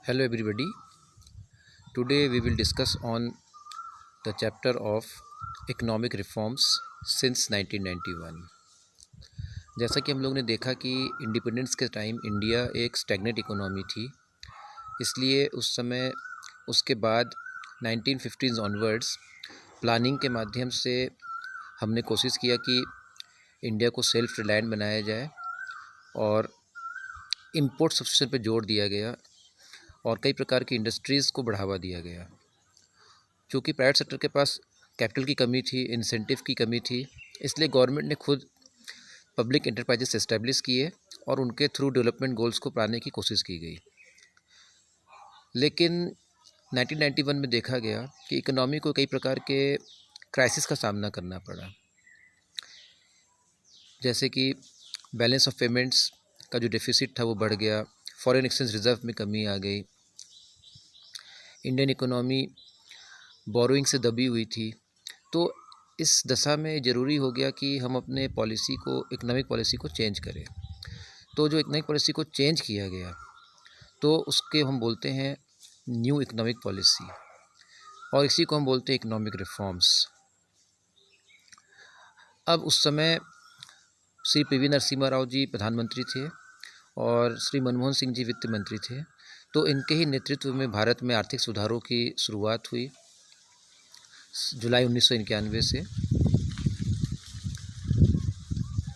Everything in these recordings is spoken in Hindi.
Hello everybody. Today we will discuss on the chapter of economic reforms since 1991. जैसा कि हम लोग ने देखा कि इंडिपेंडेंस के टाइम इंडिया एक स्टैग्नेंट इकोनॉमी थी, इसलिए उस समय उसके बाद 1950s ऑनवर्ड्स प्लानिंग के माध्यम से हमने कोशिश किया कि इंडिया को सेल्फ रिलायंट बनाया जाए और इंपोर्ट सब्सिशन पर जोर दिया गया और कई प्रकार की इंडस्ट्रीज़ को बढ़ावा दिया गया। चूँकि प्राइवेट सेक्टर के पास कैपिटल की कमी थी, इंसेंटिव की कमी थी, इसलिए गवर्नमेंट ने खुद पब्लिक एंटरप्राइजेस एस्टेब्लिश किए और उनके थ्रू डेवलपमेंट गोल्स को पाने की कोशिश की गई। लेकिन 1991 में देखा गया कि इकोनॉमी को कई प्रकार के क्राइसिस का सामना करना पड़ा, जैसे कि बैलेंस ऑफ पेमेंट्स का जो डेफिसिट था वो बढ़ गया, फॉरेन एक्सचेंज रिजर्व में कमी आ गई, इंडियन इकोनॉमी बोरोइंग से दबी हुई थी। तो इस दशा में ज़रूरी हो गया कि हम अपने इकोनॉमिक पॉलिसी को चेंज करें। तो जो इकोनॉमिक पॉलिसी को चेंज किया गया तो उसके हम बोलते हैं न्यू इकोनॉमिक पॉलिसी और इसी को हम बोलते हैं इकोनॉमिक रिफॉर्म्स। अब उस समय श्री पी.वी. नरसिम्हा राव जी प्रधानमंत्री थे और श्री मनमोहन सिंह जी वित्त मंत्री थे। तो इनके ही नेतृत्व में भारत में आर्थिक सुधारों की शुरुआत हुई जुलाई 1991 से।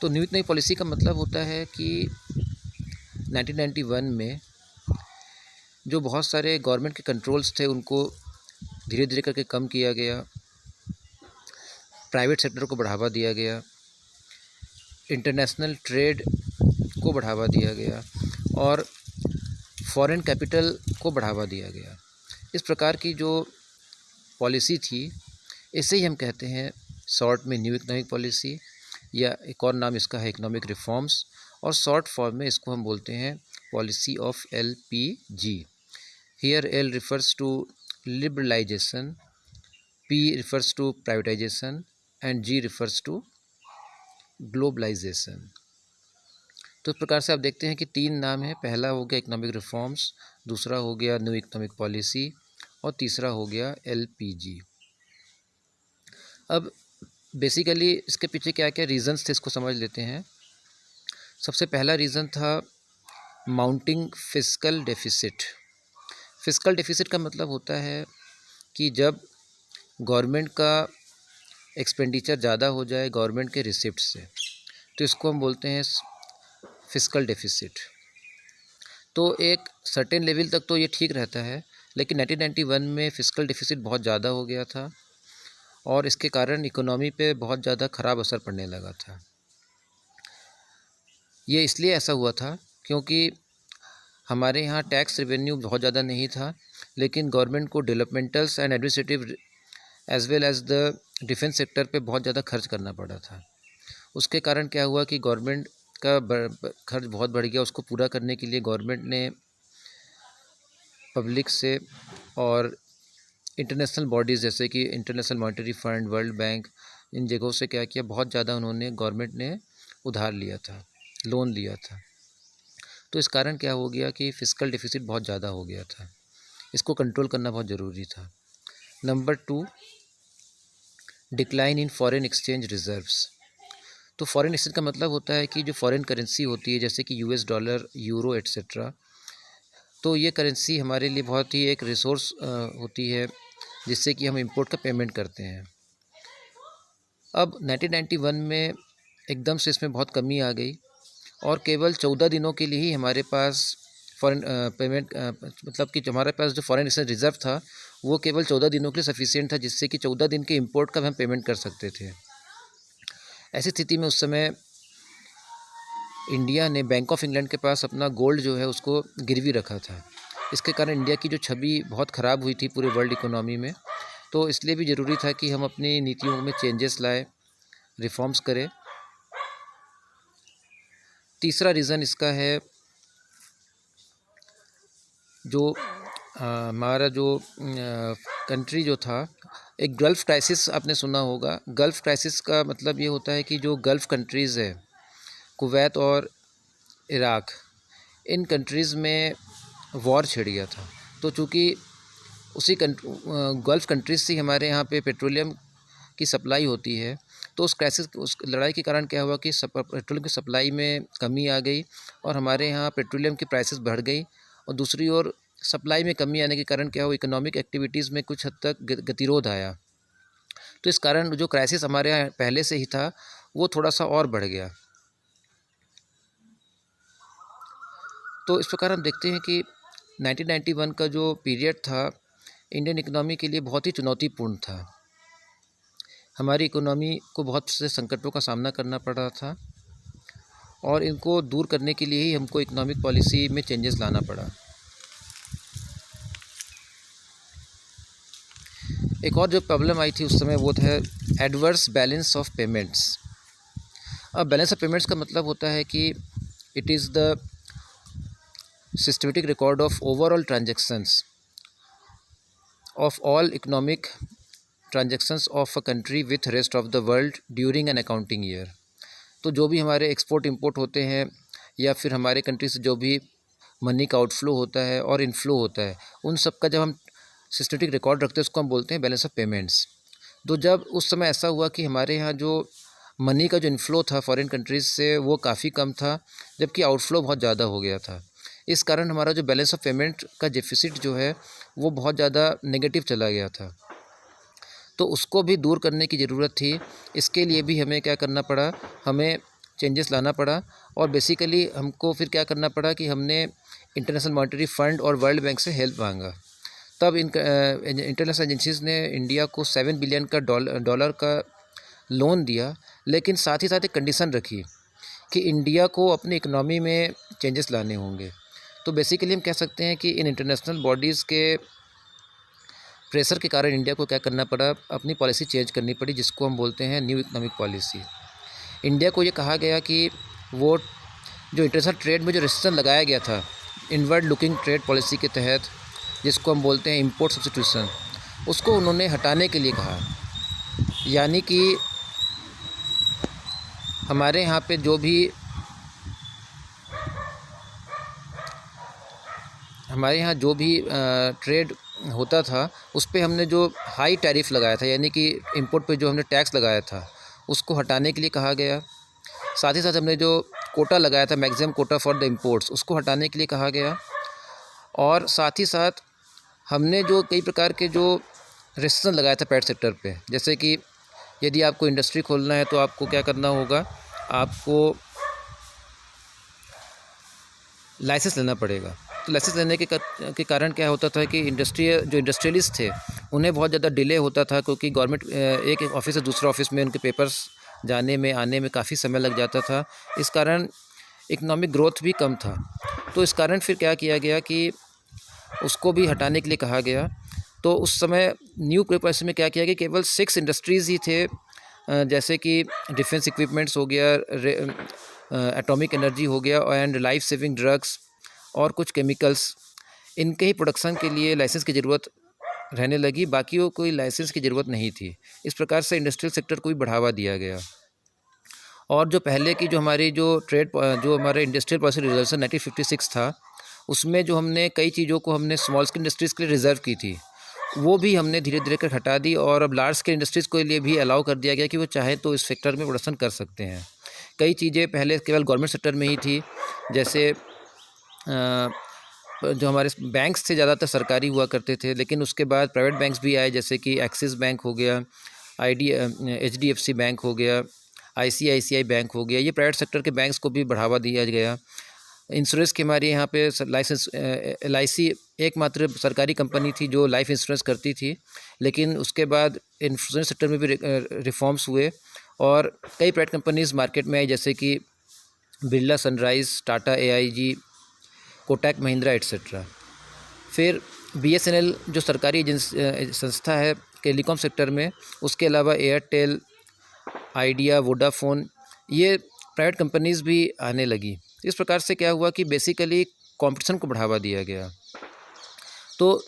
तो न्यू इकोनॉमिक पॉलिसी का मतलब होता है कि 1991 में जो बहुत सारे गवर्नमेंट के कंट्रोल्स थे उनको धीरे धीरे करके कम किया गया, प्राइवेट सेक्टर को बढ़ावा दिया गया, इंटरनेशनल ट्रेड को बढ़ावा दिया गया और फॉरेन कैपिटल को बढ़ावा दिया गया। इस प्रकार की जो पॉलिसी थी इसे ही हम कहते हैं शॉर्ट में न्यू इकोनॉमिक पॉलिसी, या एक और नाम इसका है इकोनॉमिक रिफॉर्म्स, और शॉर्ट फॉर्म में इसको हम बोलते हैं policy of LPG। Here L refers to liberalization, P refers to privatization and G refers to globalization. तो इस प्रकार से आप देखते हैं कि तीन नाम है। पहला हो गया इकोनॉमिक रिफॉर्म्स, दूसरा हो गया न्यू इकोनॉमिक पॉलिसी और तीसरा हो गया LPG। अब बेसिकली इसके पीछे क्या क्या रीज़न्स थे इसको समझ लेते हैं। सबसे पहला रीज़न था mounting fiscal deficit. Fiscal deficit का मतलब होता है कि जब गवर्नमेंट का एक्सपेंडिचर ज़्यादा हो जाए गवर्नमेंट के रिसिप्ट से, तो इसको हम बोलते हैं फिस्कल डेफिसिट। तो एक सर्टेन लेवल तक तो ये ठीक रहता है, लेकिन 1991 में फिस्कल डेफिसिट बहुत ज़्यादा हो गया था और इसके कारण इकोनॉमी पे बहुत ज़्यादा ख़राब असर पड़ने लगा था। ये इसलिए ऐसा हुआ था क्योंकि हमारे यहाँ टैक्स रेवेन्यू बहुत ज़्यादा नहीं था, लेकिन गवर्नमेंट को developmentals and administrative as well as the defence sector पे बहुत ज़्यादा खर्च करना पड़ा था। उसके कारण क्या हुआ कि गवर्नमेंट का खर्च बहुत बढ़ गया। उसको पूरा करने के लिए गवर्नमेंट ने पब्लिक से और इंटरनेशनल बॉडीज़ जैसे कि International Monetary Fund, World Bank, इन जगहों से क्या किया, बहुत ज़्यादा गवर्नमेंट ने उधार लिया था, लोन लिया था। तो इस कारण क्या हो गया कि फिस्कल डेफिसिट बहुत ज़्यादा हो गया था। इसको कंट्रोल करना बहुत ज़रूरी था। Number 2, decline in foreign exchange reserves. तो फॉरेन एक्सचेंज का मतलब होता है कि जो फॉरेन करेंसी होती है जैसे कि US डॉलर, यूरो एट्सेट्रा, तो ये करेंसी हमारे लिए बहुत ही एक रिसोर्स होती है जिससे कि हम इंपोर्ट का पेमेंट करते हैं। अब 1991 में एकदम से इसमें बहुत कमी आ गई और केवल 14 दिनों के लिए ही हमारे पास फॉरेन पेमेंट मतलब कि हमारे पास जो फॉरेन एक्सचेंज रिजर्व था वो केवल 14 दिनों के लिए सफिशिएंट था, जिससे कि 14 दिन के इंपोर्ट का हम पेमेंट कर सकते थे। ऐसी स्थिति में उस समय इंडिया ने बैंक ऑफ इंग्लैंड के पास अपना गोल्ड जो है उसको गिरवी रखा था। इसके कारण इंडिया की जो छवि बहुत ख़राब हुई थी पूरे वर्ल्ड इकोनॉमी में। तो इसलिए भी ज़रूरी था कि हम अपनी नीतियों में चेंजेस लाए, रिफॉर्म्स करें। तीसरा रीज़न इसका है जो हमारा जो कंट्री जो था, एक गल्फ़ क्राइसिस आपने सुना होगा। गल्फ़ क्राइसिस का मतलब ये होता है कि जो गल्फ़ कंट्रीज़ है, कुवैत और इराक़, इन कंट्रीज़ में वॉर छिड़ गया था। तो चूँकि उसी गल्फ़ कंट्रीज़ से हमारे यहाँ पे पेट्रोलियम की सप्लाई होती है, तो उस लड़ाई के कारण क्या हुआ कि पेट्रोलियम की सप्लाई में कमी आ गई और हमारे यहाँ पेट्रोलियम की प्राइसेस बढ़ गई। और दूसरी ओर सप्लाई में कमी आने के कारण क्या हुआ, इकोनॉमिक एक्टिविटीज़ में कुछ हद तक गतिरोध आया। तो इस कारण जो क्राइसिस हमारे यहाँ पहले से ही था वो थोड़ा सा और बढ़ गया। तो इस प्रकार हम देखते हैं कि 1991 का जो पीरियड था इंडियन इकोनॉमी के लिए बहुत ही चुनौतीपूर्ण था। हमारी इकोनॉमी को बहुत से संकटों का सामना करना पड़ रहा था और इनको दूर करने के लिए ही हमको इकोनॉमिक पॉलिसी में चेंजेस लाना पड़ा। एक और जो प्रॉब्लम आई थी उस समय वो था एडवर्स बैलेंस ऑफ पेमेंट्स। अब बैलेंस ऑफ पेमेंट्स का मतलब होता है कि it is the systematic record of overall transactions of all economic transactions of a country with rest of the world during an accounting year। तो जो भी हमारे एक्सपोर्ट इंपोर्ट होते हैं या फिर हमारे कंट्री से जो भी मनी का आउटफ्लो होता है और इनफ्लो होता है, उन सब का जब हम सिस्टमेटिक रिकॉर्ड रखते हैं उसको हम बोलते हैं बैलेंस ऑफ पेमेंट्स। तो जब उस समय ऐसा हुआ कि हमारे यहाँ जो मनी का जो इनफ्लो था फॉरेन कंट्रीज़ से वो काफ़ी कम था, जबकि आउटफ्लो बहुत ज़्यादा हो गया था। इस कारण हमारा जो बैलेंस ऑफ पेमेंट का डेफिसिट जो है वो बहुत ज़्यादा नेगेटिव चला गया था। तो उसको भी दूर करने की ज़रूरत थी। इसके लिए भी हमें क्या करना पड़ा, हमें चेंजेस लाना पड़ा और बेसिकली हमको फिर क्या करना पड़ा कि हमने इंटरनेशनल मॉनेटरी फ़ंड और वर्ल्ड बैंक से हेल्प मांगा। तब इंटरनेशनल एजेंसीज़ ने इंडिया को 7 बिलियन का डॉलर का लोन दिया, लेकिन साथ ही साथ एक कंडीशन रखी कि इंडिया को अपनी इकनॉमी में चेंजेस लाने होंगे। तो बेसिकली हम कह सकते हैं कि इन इंटरनेशनल बॉडीज़ के प्रेशर के कारण इंडिया को क्या करना पड़ा, अपनी पॉलिसी चेंज करनी पड़ी, जिसको हम बोलते हैं न्यू इकोनॉमिक पॉलिसी। इंडिया को ये कहा गया कि वो जो इंटरनेशनल ट्रेड में जो रिस्ट्रिक्शन लगाया गया था इनवर्ड लुकिंग ट्रेड पॉलिसी के तहत, जिसको हम बोलते हैं इंपोर्ट सब्स्टिट्यूशन, उसको उन्होंने हटाने के लिए कहा। यानी कि हमारे यहाँ पे जो भी ट्रेड होता था उस पे हमने जो हाई टैरिफ लगाया था, यानी कि इंपोर्ट पे जो हमने टैक्स लगाया था, उसको हटाने के लिए कहा गया। साथ ही साथ हमने जो कोटा लगाया था, maximum Kota for the imports, उसको हटाने के लिए कहा गया। और साथ ही साथ हमने जो कई प्रकार के जो रेस्ट्रिक्शन लगाया था प्राइवेट सेक्टर पे, जैसे कि यदि आपको इंडस्ट्री खोलना है तो आपको क्या करना होगा, आपको लाइसेंस लेना पड़ेगा। तो लाइसेंस लेने के कारण क्या होता था कि इंडस्ट्रियलिस्ट थे उन्हें बहुत ज़्यादा डिले होता था, क्योंकि गवर्नमेंट एक ऑफिस से दूसरे ऑफिस में उनके पेपर्स जाने में आने में काफ़ी समय लग जाता था। इस कारण इकोनॉमिक ग्रोथ भी कम था। तो इस कारण फिर क्या किया गया कि उसको भी हटाने के लिए कहा गया। तो उस समय न्यू पॉलिसी में क्या किया गया, केवल 6 इंडस्ट्रीज़ ही थे, जैसे कि डिफेंस इक्विपमेंट्स हो गया, एटॉमिक एनर्जी हो गया एंड लाइफ सेविंग ड्रग्स और कुछ केमिकल्स। इनके ही प्रोडक्शन के लिए लाइसेंस की ज़रूरत रहने लगी, बाकियों को कोई लाइसेंस की ज़रूरत नहीं थी। इस प्रकार से इंडस्ट्रियल सेक्टर को भी बढ़ावा दिया गया। और जो पहले की जो हमारी जो हमारे इंडस्ट्रियल पॉलिसी रिजर्वेशन 1956 था, उसमें जो हमने कई चीज़ों को हमने स्मॉल स्केल इंडस्ट्रीज़ के लिए रिज़र्व की थी, वो भी हमने धीरे धीरे कर हटा दी और अब लार्ज स्केल इंडस्ट्रीज़ के लिए भी अलाउ कर दिया गया कि वो चाहे तो इस सेक्टर में प्रोडक्शन कर सकते हैं। कई चीज़ें पहले केवल गवर्नमेंट सेक्टर में ही थी, जैसे जो हमारे बैंक्स थे ज़्यादातर सरकारी हुआ करते थे, लेकिन उसके बाद प्राइवेट बैंक्स भी आए, जैसे कि एक्सिस बैंक हो गया, HDFC बैंक हो गया, ICICI बैंक हो गया। ये प्राइवेट सेक्टर के बैंक्स को भी बढ़ावा दिया गया। इंश्योरेंस की हमारे यहाँ पे लाइसेंस LIC एकमात्र सरकारी कंपनी थी जो लाइफ इंश्योरेंस करती थी, लेकिन उसके बाद इंश्योरेंस सेक्टर में भी रिफॉर्म्स हुए और कई प्राइवेट कंपनीज़ मार्केट में आई, जैसे कि Birla sunrise, Tata AIG, Kotak Mahindra etcetera. फिर BSNL जो सरकारी संस्था है टेलीकॉम सेक्टर में, उसके अलावा एयरटेल, आइडिया, वोडाफोन, ये प्राइवेट कंपनीज़ भी आने लगी। इस प्रकार से क्या हुआ कि बेसिकली कंपटीशन को बढ़ावा दिया गया। तो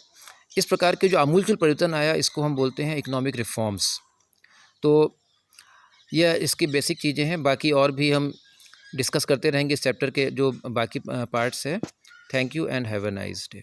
इस प्रकार के जो आमूलचूल परिवर्तन आया, इसको हम बोलते हैं इकोनॉमिक रिफॉर्म्स। तो यह इसकी बेसिक चीज़ें हैं, बाकी और भी हम डिस्कस करते रहेंगे इस चैप्टर के जो बाकी पार्ट्स हैं। Thank you and have a nice day.